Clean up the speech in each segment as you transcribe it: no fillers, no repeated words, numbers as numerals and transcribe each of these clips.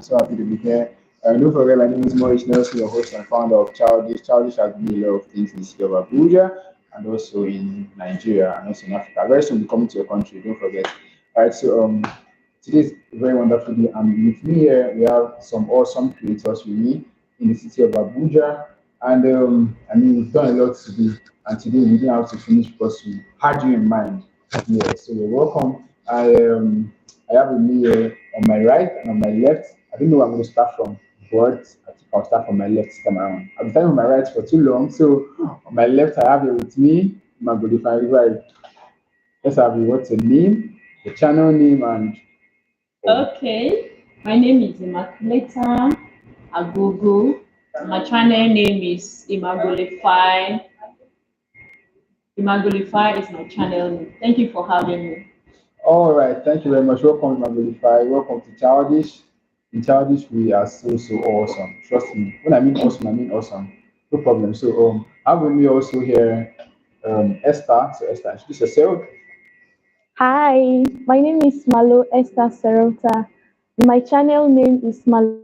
So happy to be here. Don't forget, my name is Maurice Nelson, your host and founder of Childish. Childish has been a lot of things in the city of Abuja and also in Nigeria and also in Africa. Very soon, we'll be coming to your country. Don't forget. All right, so today is a very wonderful day, and with me here we have some awesome creators with me in the city of Abuja. And I mean, we've done a lot today, and today we didn't have to finish because we had you in mind. Yeah, so you're welcome. I have with me on my right and on my left. I don't know where I'm going to start from, but I think I'll start from my left this time around. I've been starting on my right for too long, so on my left I have here with me my modified right. Let's have you. What's your name, the channel name, and oh, Okay, my name is Immaculata Agogo. My channel name is Imagolify. Imagolify is my channel name. Thank you for having me. all right. Thank you very much. Welcome, my modified. Welcome to Childish. In Childish, we are so awesome. Trust me. When I mean awesome, I mean awesome. No problem. So I have with me also here Esther. So Esther, introduce yourself. Hi, my name is Malo Esther Serota. My channel name is Malo.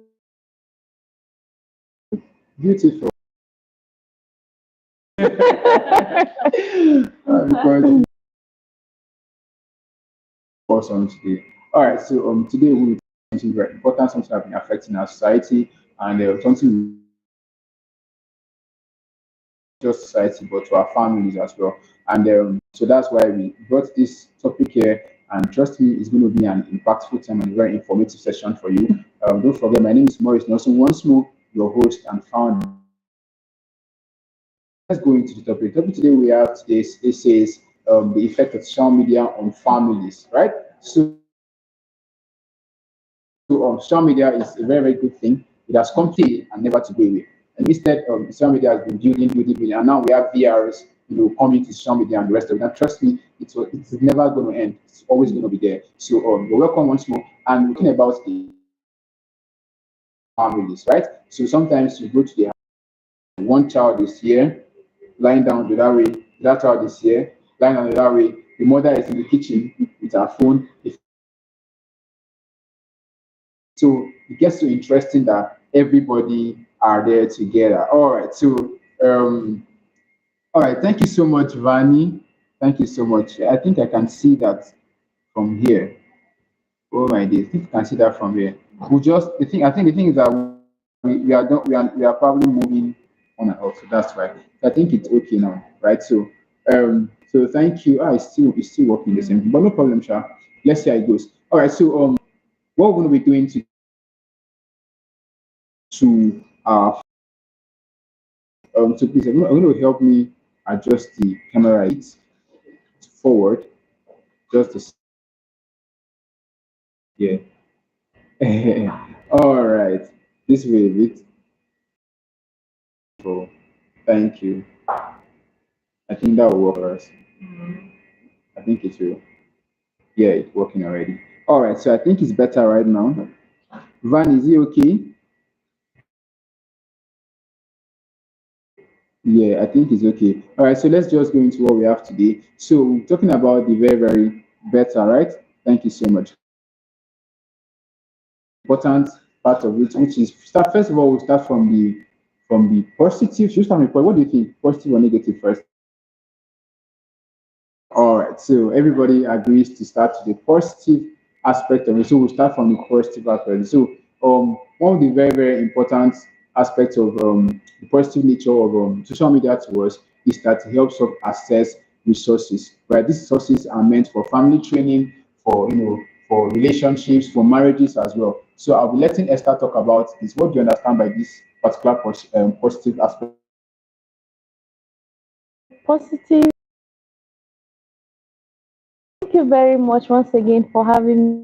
Beautiful. Because awesome today. All right, so today we will be something very important, something that has been affecting our society, and something just society, but to our families as well. And so that's why we brought this topic here. And trust me, it's going to be an impactful time and a very informative session for you. Don't forget, my name is Maurice Nelson. Once more, your host and founder. Let's go into the topic. The topic today we have today it says the effect of social media on families, right? So social media is a very good thing. It has come to stay and never to go away. And instead, social media has been building, and now we have VRs, coming to social media and the rest of it. And trust me, it's never going to end. It's always going to be there. So you're welcome once more. And we're talking about the families, right? So sometimes you go to the house, one child is here, lying down the other way. That child is here, lying down the other way. The mother is in the kitchen with her phone. So it gets so interesting that everybody are there together. All right. So all right. Thank you so much, Vani. Thank you so much. I think I can see that from here. Oh my days. I think I can see that from here. We just the thing. I think the thing is that we are not, we are probably moving on and off. So that's right. So I think it's okay now, right? So thank you. Ah, it's still working the same thing, but no problem, Sha. Let's see how it goes. All right. So what we're going to be doing to so please, I'm going to help me adjust the camera forward, just to yeah. All right, this way a bit. So thank you. I think that will work for us. I think it will. Yeah, it's working already. All right, so I think it's better right now. Van, is it okay? Yeah, I think it's okay. All right, so let's just go into what we have today. So we're talking about the very better, right? Thank you so much. Important part of it, which is start first of all, we'll start from the positive. Should we start with what do you think? Positive or negative first? All right, so everybody agrees to start with the positive aspect of it. So we'll start from the positive aspect. So one of the very important aspects of the positive nature of social media to us is that it helps us access resources. Right, these resources are meant for family training, for for relationships, for marriages as well. So I'll be letting Esther talk about this. What do you understand by this particular positive aspect? Positive. Thank you very much once again for having me.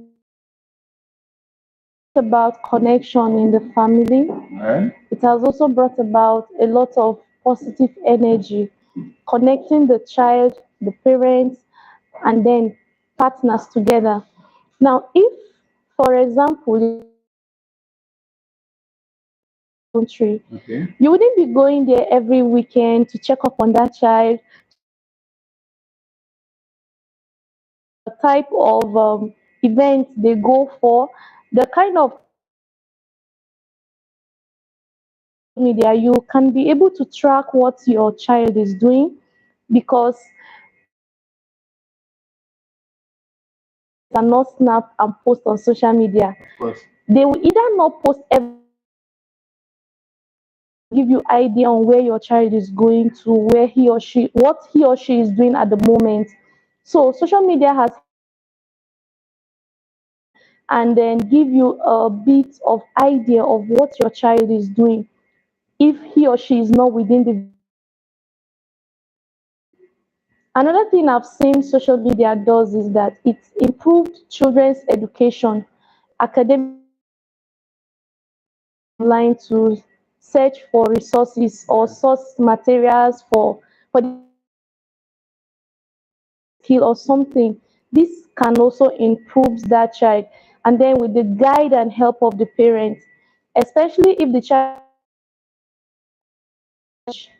About connection in the family. All right. It has also brought about a lot of positive energy, connecting the child, the parents, and then partners together. Now, if, for example, country, Okay. you wouldn't be going there every weekend to check up on that child, the type of event they go for, the kind of media, you can be able to track what your child is doing because cannot snap and post on social media. Of course. They will either not post every give you idea on where your child is going to, where he or she, what he or she is doing at the moment. So social media has and then give you a bit of idea of what your child is doing if he or she is not within the. Another thing I've seen social media does is that it's improved children's education, academic online to search for resources or source materials for the skill or something. This can also improve that child. And then with the guide and help of the parents, especially if the child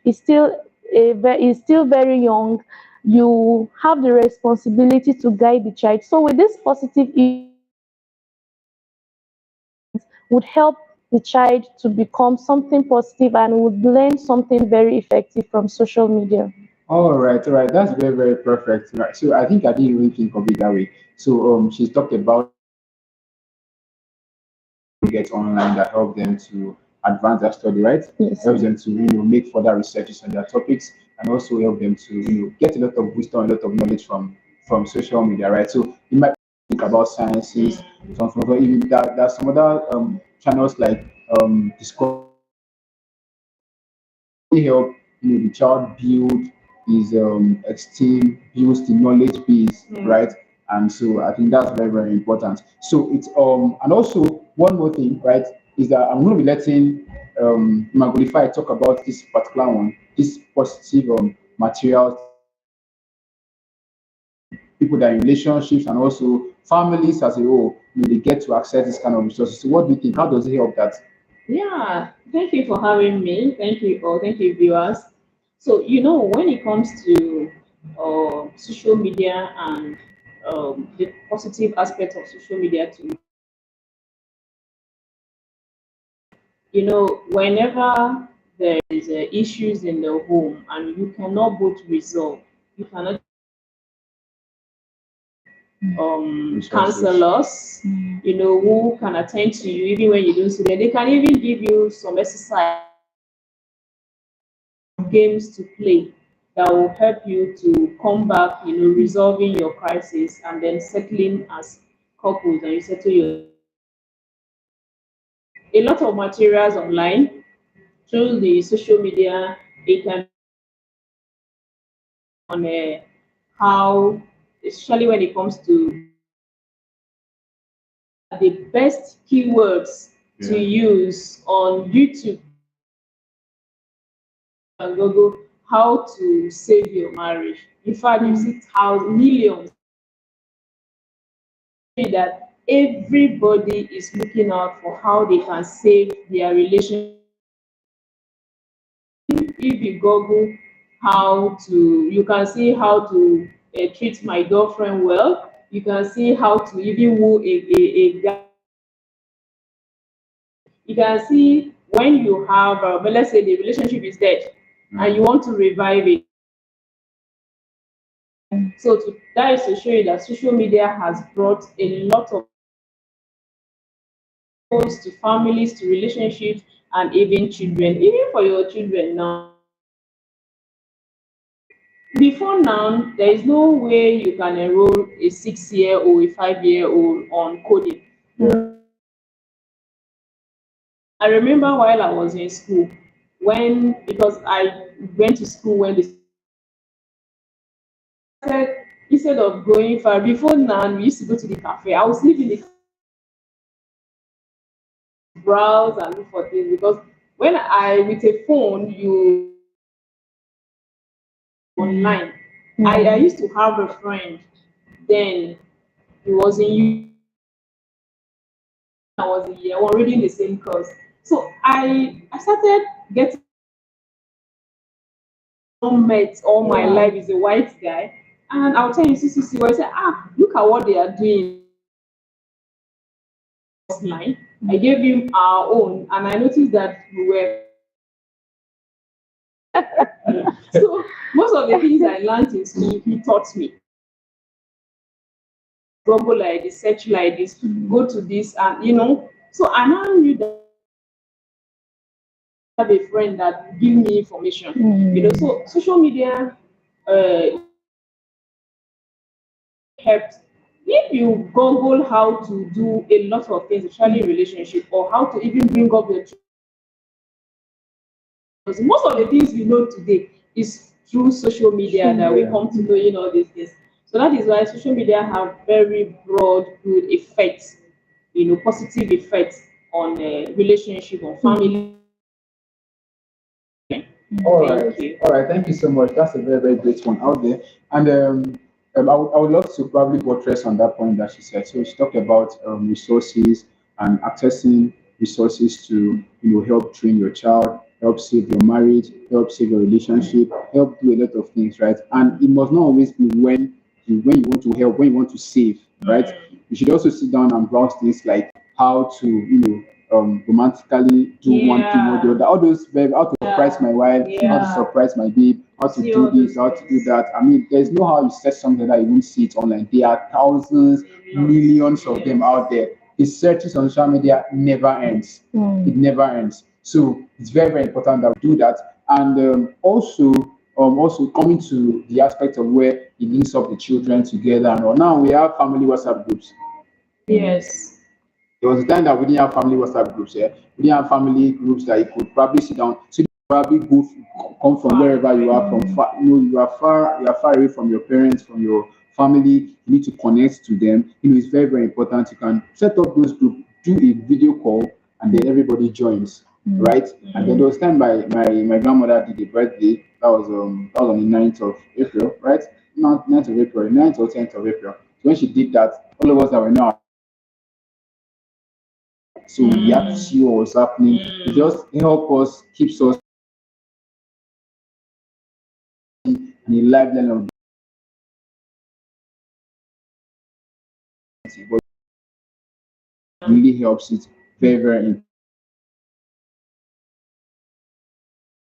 is still very young, you have the responsibility to guide the child. So with this positive would help the child to become something positive and would learn something very effective from social media. All right, all right. That's very, very perfect. Right. So I think I didn't really think of it that way. So she's talked about get online that help them to advance their study, right? Yes. Helps them to make further researches on their topics and also help them to get a lot of wisdom, a lot of knowledge from social media, right? So you might think about sciences, even there's some other channels like Discovery help the child build his esteem, builds the knowledge base, right? And so I think that's very, very important. So it's and also one more thing, right, is that I'm going to be letting Magulify talk about this particular one, this positive materials, people that are in relationships and also families as a whole, they get to access this kind of resources. So what do you think? How does it help that? Yeah, thank you for having me. Thank you all. Thank you, viewers. So, when it comes to social media and the positive aspect of social media, whenever there is issues in the home and you cannot both resolve, you cannot Resources. counselors, who can attend to you even when you don't see them. They can even give you some exercise games to play that will help you to come back, resolving your crisis and then settling as couples and you settle your a lot of materials online through the social media. It can on how, especially when it comes to the best keywords to use on YouTube and Google how to save your marriage. In fact, you see thousands, millions that everybody is looking out for how they can save their relationship. If you Google how to, you can see how to treat my girlfriend well. You can see how to even woo a guy. You can see when you have, but let's say the relationship is dead and you want to revive it. So that is to show you that social media has brought a lot of tools to families, to relationships, and even children. Even for your children now. Before now, there is no way you can enroll a 6-year or a 5-year old on coding. I remember while I was in school, because I went to school when they said instead of going far, before now we used to go to the cafe. I was living in the browse and look for things because when I with a phone you online. I used to have a friend then he was in I was in year one reading the same course. So I started getting met all my life is a white guy. And I'll tell you, see, I said, look at what they are doing online. I gave him our own, and I noticed that we were So most of the things I learned in school, he taught me. Google like this, search like this, go to this, and So I now knew that I have a friend that give me information. So social media uh, helped. If you Google how to do a lot of things, especially in relationship, or how to even bring up your children, most of the things we know today is through social media that we Yeah. come to knowing all these things. So that is why social media have very broad, good effects, positive effects on relationship, on family. All right, Thank you. all right. Thank you so much. That's a very, very great one out there. And I would love to probably buttress on that point that she said. So she talked about resources and accessing resources to help train your child, help save your marriage, help save your relationship, help do a lot of things, right? And it must not always be when you want to help, when you want to save, right? You should also sit down and browse things like how to romantically do one thing or the Yeah. other. All those how to surprise my wife, how to Yeah. surprise my babe, how to See do all this, those how to do things. that. I mean, there's no how you set something that you won't see it online. There are thousands, millions of them out there. The searches on social media never ends. It never ends. So it's very, very important that we do that. And also coming to the aspect of where it links up the children together and all. Now we have family WhatsApp groups. Yes. There was a time that we didn't have family WhatsApp groups. Yeah, we didn't have family groups that you could probably sit down. So you probably come from Far wherever you away. are from. Far, you are far away from your parents, from your family. You need to connect to them. It's very, very important. You can set up those groups, do a video call, and then everybody joins, right? And then there was time my grandmother did a birthday. That was on the 9th of April, right? Not 9th of April, 9th or 10th of April. So when she did that, all of us that were now, so we have to see what was happening. It just help us, keeps us in a liveline of dancing, but it really helps it very, very important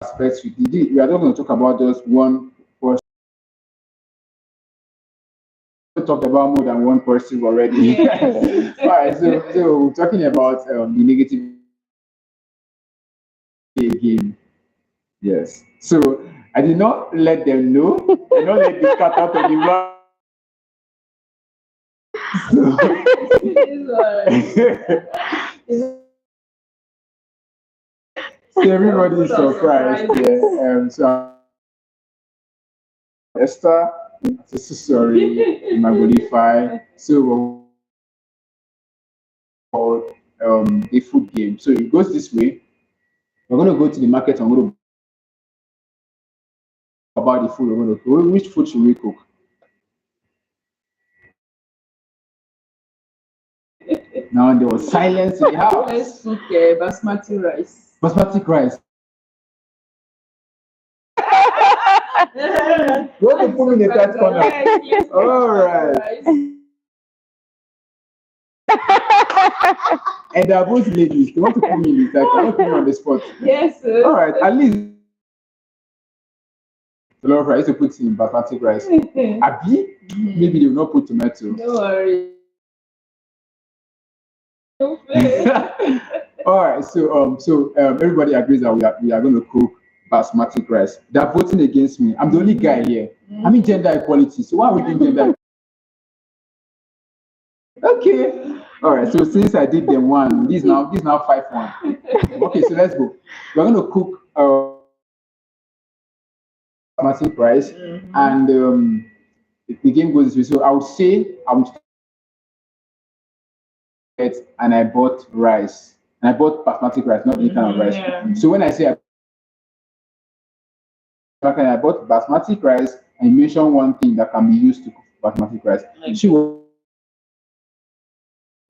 aspects. We are not going to talk about just one person. We talked about more than one person already. Yes. All right, so we're talking about the negative again. Yes. So I did not let them know. I did not let the cat out of the bag. It's alright. So everybody is Full of surprised. surprises. Yeah. So Esther, so sorry, Magolify. So called a food game. So it goes this way. We're going to go to the market and we're going to about the food we're going to cook. Which food should we cook? Now there was silence in the Let's house. cook basmati rice. Basmati rice. Yes, You want to put me in a tight corner? yes, All right. rice. And they're both ladies. They want to put me in the tight corner. Put me on the spot. Yes, All sir. right. At least the love rice to put in basmati rice. Abi, maybe they will not put tomato. Don't worry. Don't fail. All right, so everybody agrees that we are going to cook basmati rice. They're voting against me. I'm the only guy here. I mean gender equality. So why are we doing gender? Okay. All right. So since I did them one, this now 5-1. Okay. So let's go. We're going to cook basmati rice, and the game goes this way. So I would say I would get, and I bought rice, and I bought basmati rice, not any kind of rice. Yeah. So when I say I bought basmati rice, and you mentioned one thing that can be used to cook basmati rice. Like, She was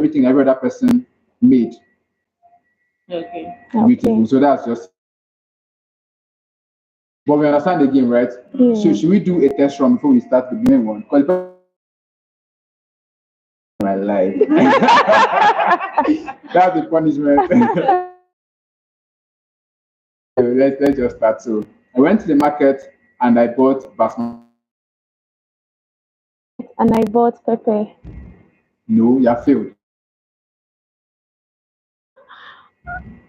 everything every other person made okay. beautiful. So that's just. But we understand the game, right? So should we do a test run before we start the game one? Because my life. That's the punishment. So let's just start. So I went to the market and I bought basmati. and I bought pepper. No, you have failed.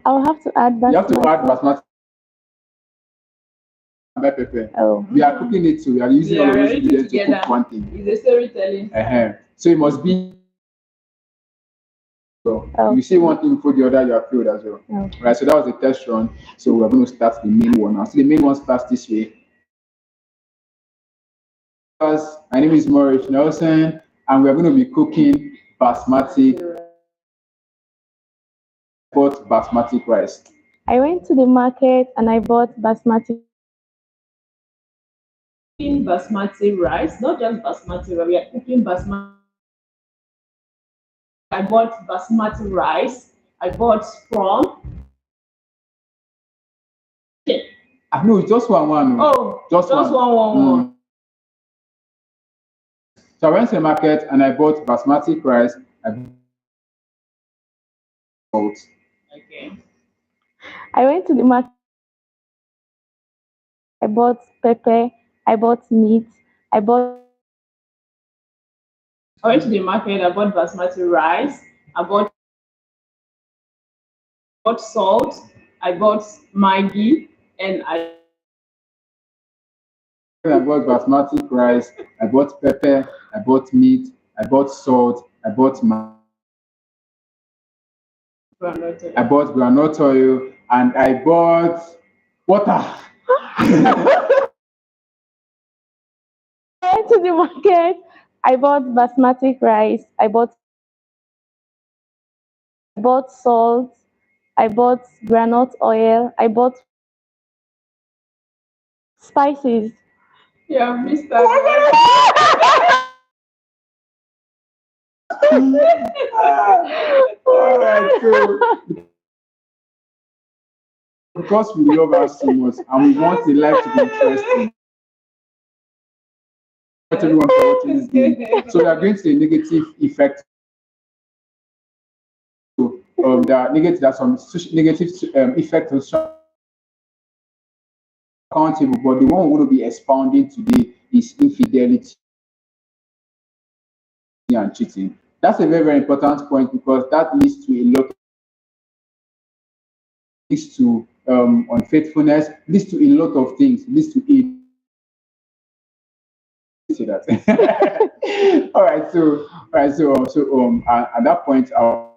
I'll have to add You have to add basmati. basmati and buy pepper. Oh, We are cooking it too. We are using all of those already ingredients to together. cook one thing. It's a storytelling. So it must be. So oh, you see one thing before the other, you are failed as well. oh. Right. So that was the test run. So we're going to start the main one now. So the main one starts this way. My name is Maurice Nelson, and we're going to be cooking basmati, bought basmati rice. I went to the market and I bought basmati. Cooking basmati rice, not just basmati rice. We are cooking basmati. I bought basmati rice. I bought from. No, it's just one. Oh, Just one. one. So I went to the market and I bought basmati rice. I bought Okay. I went to the market. I bought pepper. I bought meat. I bought. I went to the market. I bought basmati rice. I bought salt. I bought Maggi, and bought basmati rice. I bought pepper. I bought meat. I bought salt. I bought I bought groundnut oil, and I bought water. I went to the market. I bought basmati rice. I bought salt. I bought granite oil. I bought spices. yeah, missed that. All right, so because we love us so much and we want the life to be interesting, not everyone for watching this game. So we are going to the negative effect. There are some negative effects on social accountable, but the one we're going to be expounding today is infidelity and cheating. That's a very, very important point because that leads to a lot leads to unfaithfulness, leads to a lot of things, leads to it. Say that. All right, at that point, our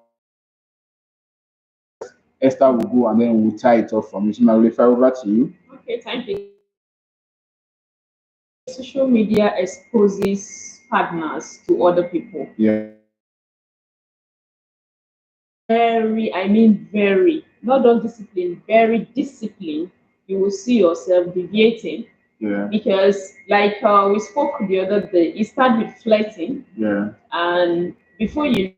Esther will go and then we'll tie it off from you. So I'll refer over to you. Okay, thank you. Social media exposes partners to other people. Yeah. Very, not just discipline, very disciplined. You will see yourself deviating Yeah. because, like we spoke the other day, it started with flirting, Yeah. and before you,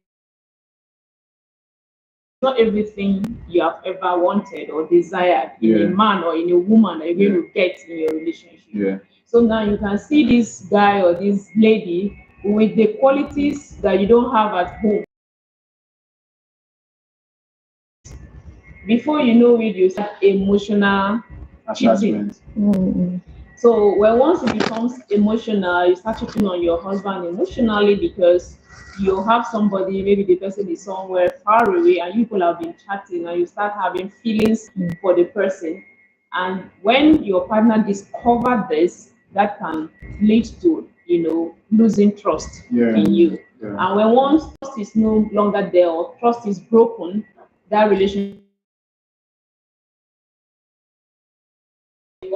not everything you have ever wanted or desired in Yeah. a man or in a woman are you going to get in your relationship. Yeah. So now you can see this guy or this lady with the qualities that you don't have at home. Before you know it, you start emotional cheating. Attachment. Mm. So when once it becomes emotional, you start cheating on your husband emotionally because you have somebody, maybe the person is somewhere far away and you people have been chatting and you start having feelings for the person. And when your partner discover this, that can lead to, losing trust Yeah. in you. Yeah. And when once trust is no longer there or trust is broken, that relationship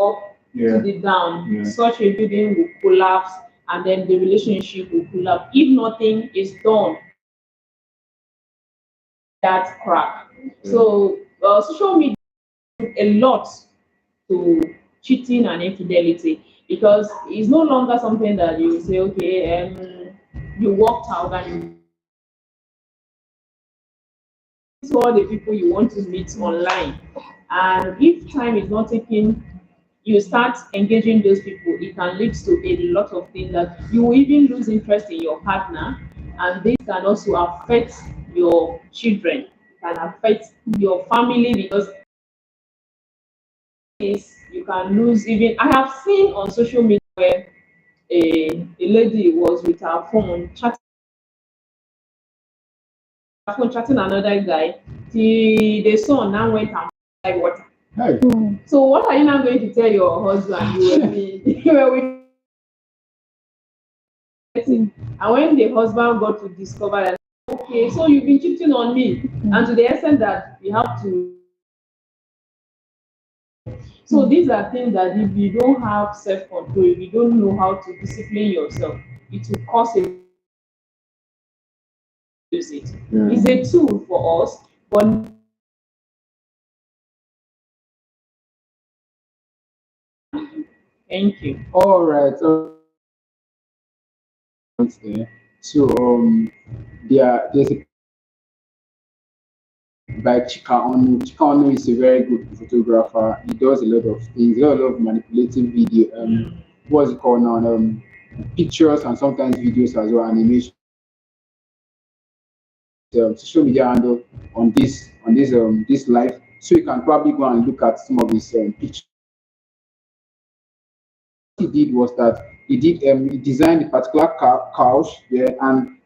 up Yeah. to the down, Yeah. such a building will collapse and then the relationship will collapse if nothing is done that crack. So social media a lot to cheating and infidelity because it's no longer something that you say, okay, you walked out and you see all the people you want to meet online. And if time is not taken, you start engaging those people, it can lead to a lot of things that you will even lose interest in your partner, and this can also affect your children, can affect your family because you you can lose even. I have seen on social media where a lady was with her phone chatting another guy. The son now went and like water. Hey. So what are you now going to tell your husband? You were you were with him. And when the husband got to discover that, okay, so you've been cheating on me, and to the extent that we have to. So these are things that if you don't have self-control, if you don't know how to discipline yourself, it will cause a use it. It's a tool for us, but thank you. All right. There. So there's a by Chika Onu. Chika Onu is a very good photographer. He does a lot of things, a lot of manipulative video. What's it called now? Pictures and sometimes videos as well, animation. Social media handle on this live, so you can probably go and look at some of his pictures. What he did was that he designed a particular couch there and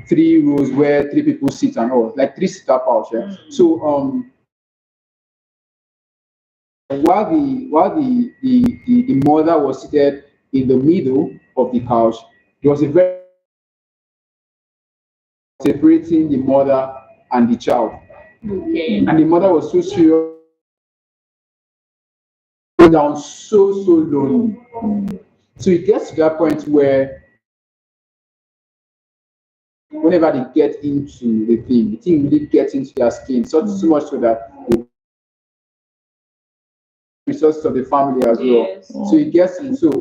three rows where three people sit and all, like three-seater couch. Yeah? So while the mother was seated in the middle of the couch, there was a very separating the mother and the child. Okay. And the mother was so serious, down so lonely. So it gets to that point where whenever they get into the thing really gets into their skin, so much so that the resources of the family as well. Yes. So it gets in, so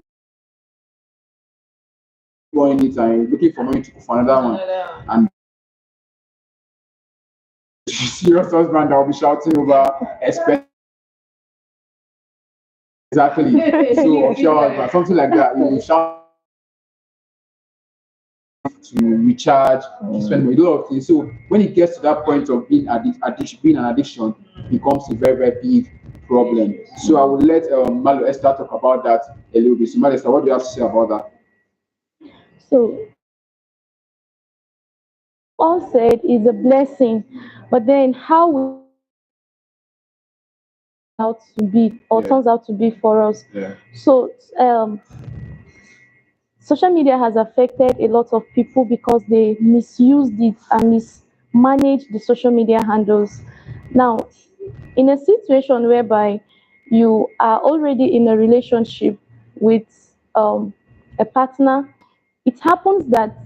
going it and looking for money to cook for another one. And serious husband that will be shouting over expense. Exactly. So or shout, something like that. You will shout to recharge, to spend money, a lot of things. So when it gets to that point of being an addiction, it becomes a very big problem. So I will let Malo Esther talk about that a little bit. So Malo Esther, what do you have to say about that? So all said is a blessing, but then how out to be or Yeah. turns out to be for us. Yeah. So social media has affected a lot of people because they misused it and mismanaged the social media handles. Now, in a situation whereby you are already in a relationship with a partner, it happens that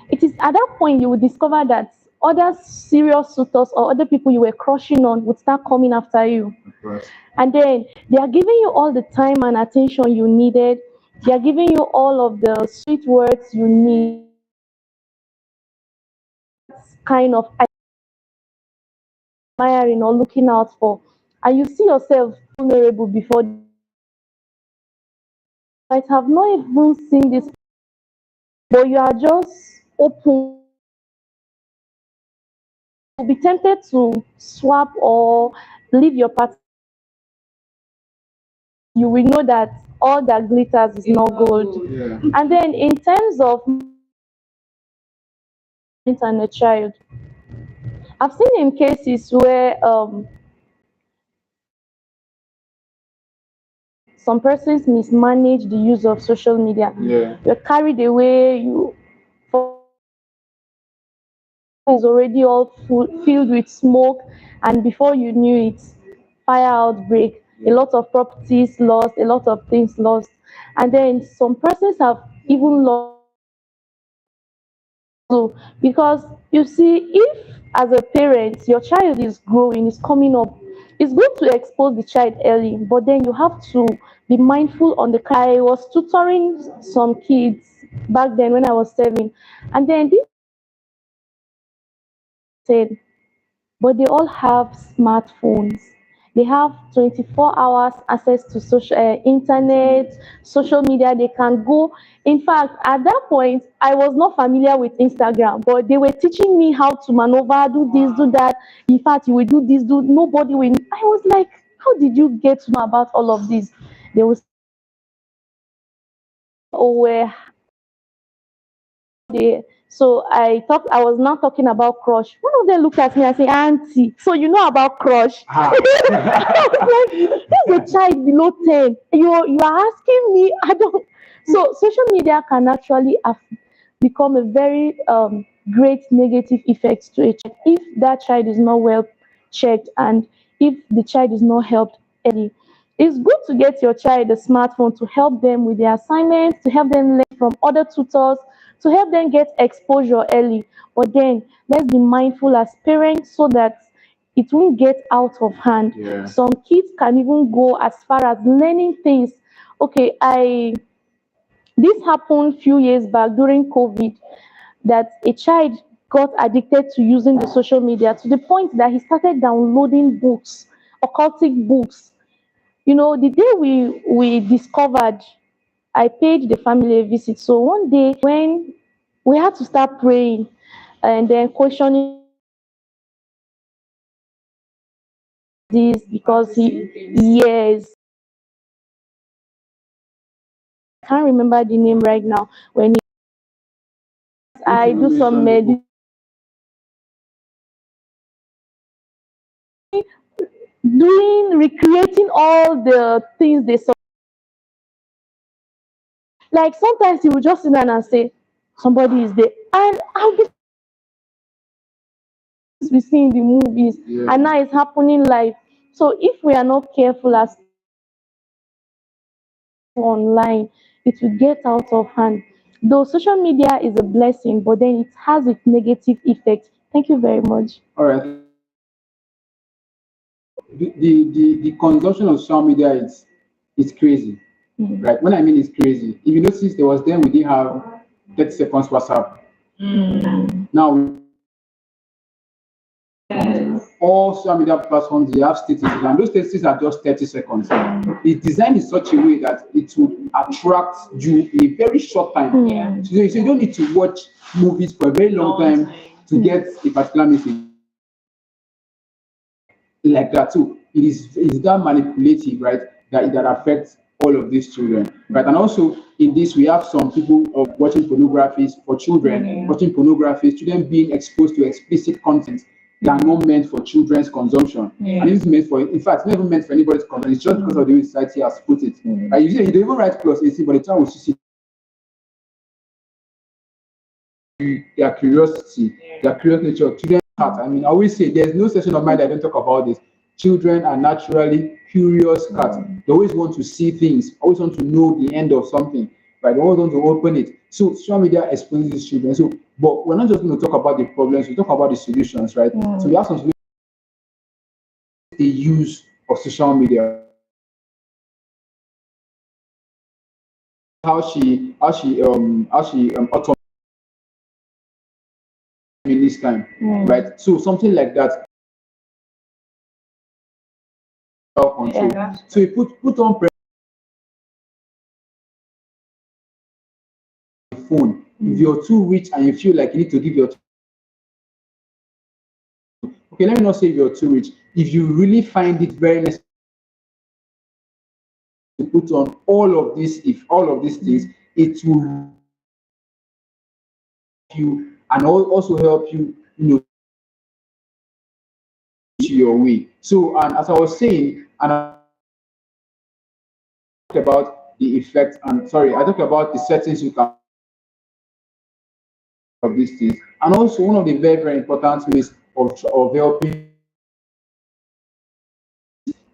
it is at that point you will discover that other serious suitors or other people you were crushing on would start coming after you. Of course. And then they are giving you all the time and attention you needed. They are giving you all of the sweet words you need, kind of admiring or looking out for. And you see yourself vulnerable before you might have not even seen this, but you are just open. You'll be tempted to swap or leave your partner. You will know that all that glitters is not gold. Yeah. And then in terms of and a child, I've seen in cases where some persons mismanage the use of social media. Yeah. You're carried away, you is already all filled with smoke, and before you knew it, fire outbreak, a lot of properties lost, a lot of things lost. And then some persons have even lost. So, because you see, if as a parent your child is growing, is coming up, it's good to expose the child early, but then you have to be mindful on the. I was tutoring some kids back then when I was 7, and then this said, but they all have smartphones. They have 24 hours access to social internet, social media. They can go. In fact, at that point, I was not familiar with Instagram, but they were teaching me how to maneuver, do this, do that. In fact, you will do this, do nobody will. I was like, how did you get to know about all of this? They will say, oh, where they so I was now talking about crush. One of them looked at me and said, Auntie, so you know about crush? Ah. I was like, this is a child below 10. You are asking me, I don't. So social media can actually become a very great negative effect to a child if that child is not well checked and if the child is not helped early. It's good to get your child a smartphone to help them with their assignments, to help them learn from other tutors, to help them get exposure early. But then let's be mindful as parents so that it won't get out of hand. Yeah. Some kids can even go as far as learning things. Okay, I this happened few years back during COVID that a child got addicted to using the social media to the point that he started downloading books, occultic books. You know, the day we discovered, I paid the family a visit. So one day when we had to start praying and then questioning this because he yes, I can't remember the name right now. When I do some doing recreating all the things they saw. Like sometimes he will just sit down and say, somebody is there. And I'll be seeing the movies Yeah. and now it's happening live. So if we are not careful as online, it will get out of hand. Though social media is a blessing, but then it has its negative effects. Thank you very much. All right. The consumption of social media is crazy. Mm. Right? When I mean it's crazy, if you notice, there was then we didn't have 30 seconds WhatsApp. Now all social media platforms they have statistics, and those statistics are just 30 seconds. It's designed in such a way that it would attract you in a very short time. Yeah. So you don't need to watch movies for a very long time to get a particular message like that. So it is that manipulative, right? That affects all of these children, right? And also in this, we have some people of watching pornography for children, watching pornography, children being exposed to explicit content that are not meant for children's consumption. And it's meant for, in fact, it's never meant for anybody's consumption. It's just because of the way society has put it. Right? You don't even write plus 18, but the child will see their curiosity, their curious nature, children's heart. I mean, I always say there's no section of mind that don't talk about this. Children are naturally curious cats. They always want to see things, always want to know the end of something, right? They always want to open it. So social media exposes these children. So, but we're not just going to talk about the problems, we talk about the solutions, right? So we have some solutions the use of social media. How she in this time, right? So something like that control. Yeah. So you put on phone. If you're too rich and you feel like you need to give your okay, let me not say if you're too rich. If you really find it very necessary to put on all of this, if all of these things, it will help you and also help you, to your way. So, and as I was saying, and I talked about the effect, and sorry, I talked about the settings you can of these things, and also one of the very very important ways of helping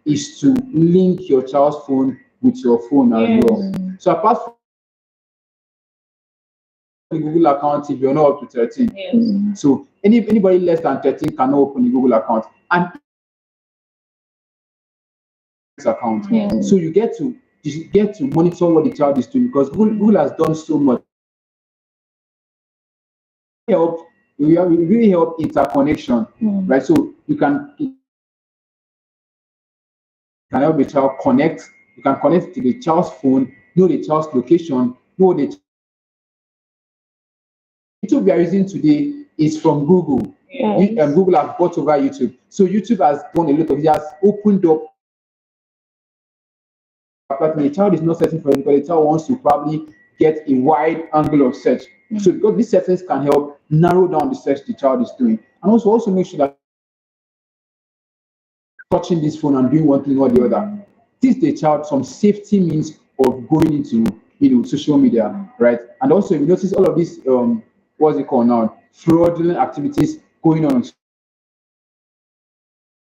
is to link your child's phone with your phone as well. So apart from the Google account, if you're not up to 13, so anybody less than 13 cannot open the Google account and account. So you get to monitor what the child is doing because Google has done so much. Help we really help interconnection, right? So you can can help the child connect. You can connect to the child's phone, know the child's location, know the YouTube we are using today is from Google. Yes. Google has bought over YouTube. So YouTube has done a lot of, it has opened up. The child is not searching for it because the child wants to probably get a wide angle of search. So because these settings can help narrow down the search the child is doing. And also make sure that touching this phone and doing one thing or the other. Teach the child some safety means of going into social media, right? And also if you notice all of these what's it called now? Fraudulent activities going on.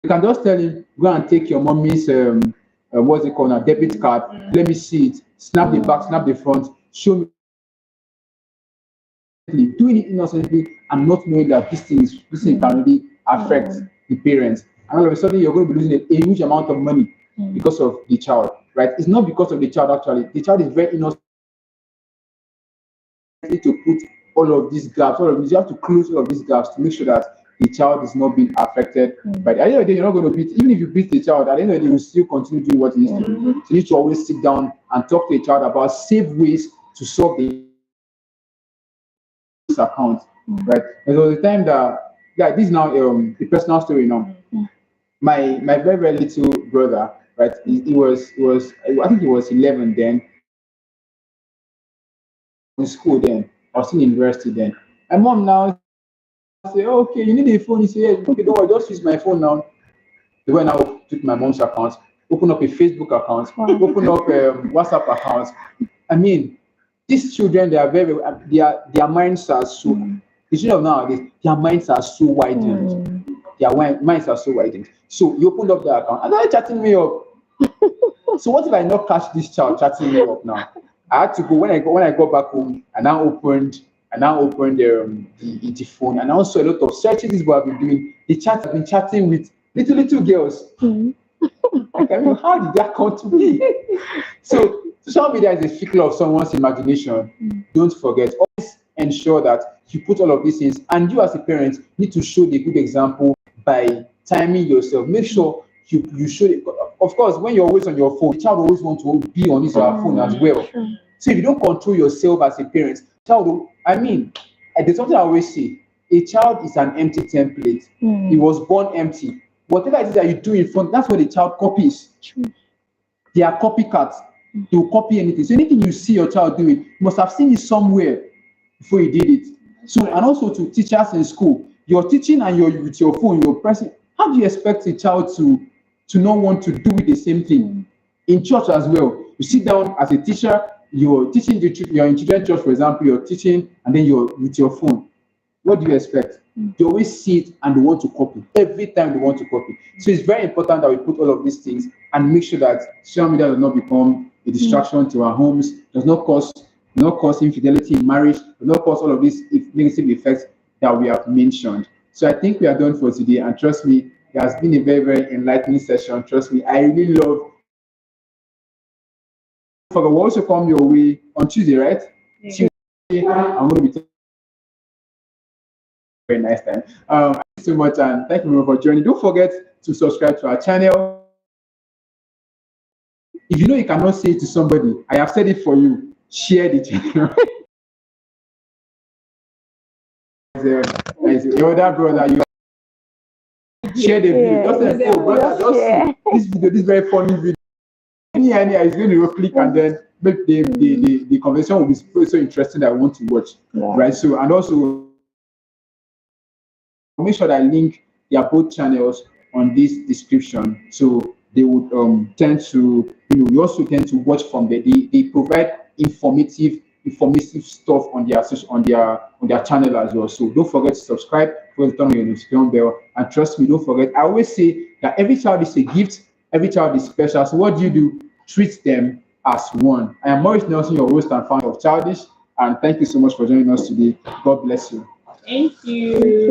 You can just tell him, go and take your mommy's what's it called now, debit card. Let me see it. Snap the back, snap the front. Show me. Doing it innocently and not knowing that this thing can really affect the parents. And all of a sudden, you're going to be losing a huge amount of money because of the child, right? It's not because of the child actually. The child is very innocent to put all of these gaps, all of these. You have to close all of these gaps to make sure that the child is not being affected. But at the end of the day, you're not going to beat, even if you beat the child, at the end of the day, you will still continue doing what he needs to do. So you need to always sit down and talk to the child about safe ways to solve the account, right? There was a time that, yeah, this is now a personal story now. My very very little brother, right? He was I think he was 11 then, in school then. I was in university then. My mom now say, oh, okay, you need a phone. He say, yeah, okay, don't worry, just use my phone now. They went now took my mom's account, open up a Facebook account, open up WhatsApp account. I mean, these children, they are very, their minds are so, the children of nowadays, their minds are so widened. Minds are so widened. So you opened up the account and they're chatting me up. So what if I not catch this child chatting me up now? I had to go when I got back home. I now opened the phone, and also a lot of searches is what I've been doing. The chat I've been chatting with little girls. Like, I mean, how did that come to me? So social media is a fickle of someone's imagination. Don't forget, always ensure that you put all of these things, and you as a parent need to show the good example by timing yourself. Make sure you show it. Of course, when you're always on your phone, the child always wants to be on his or her phone as well. So if you don't control yourself as a parent, there's something I always say: a child is an empty template. He was born empty. Whatever it is that you do in front, that's what the child copies. They are copycats. They will copy anything. So anything you see your child doing, you must have seen it somewhere before you did it. So, and also to teachers in school, you're teaching and you're with your phone, you're pressing. How do you expect a child to not want to do the same thing? In church as well, you sit down as a teacher, you're teaching you're in children's church, for example, you're teaching and then you're with your phone. What do you expect? They always see it and they want to copy. Every time they want to copy. So it's very important that we put all of these things and make sure that social media does not become a distraction to our homes, does not cause infidelity in marriage, does not cause all of these negative effects that we have mentioned. So I think we are done for today, and trust me, it has been a very, very enlightening session. Trust me, I really love. For the world to come your way on Tuesday, right? Tuesday, I'm going to be talking very nice time. Thank you so much, and thank you for joining. Don't forget to subscribe to our channel. If you know you cannot say it to somebody, I have said it for you. Share the channel. As your older brother, you share the video. Just say, oh brother, just see this video, this very funny video. Any is going to click and then make the conversation will be so interesting that I want to watch. Right. So, and also make sure that I link their both channels on this description, so they would tend to, you also tend to watch from there. They provide informative stuff on their channel as well. So don't forget to subscribe, turn on your notification bell, and trust me, don't forget. I always say that every child is a gift, every child is special. So what do? Treat them as one. I am Maurice Nelson, your host and founder of Childish, and thank you so much for joining us today. God bless you. Thank you.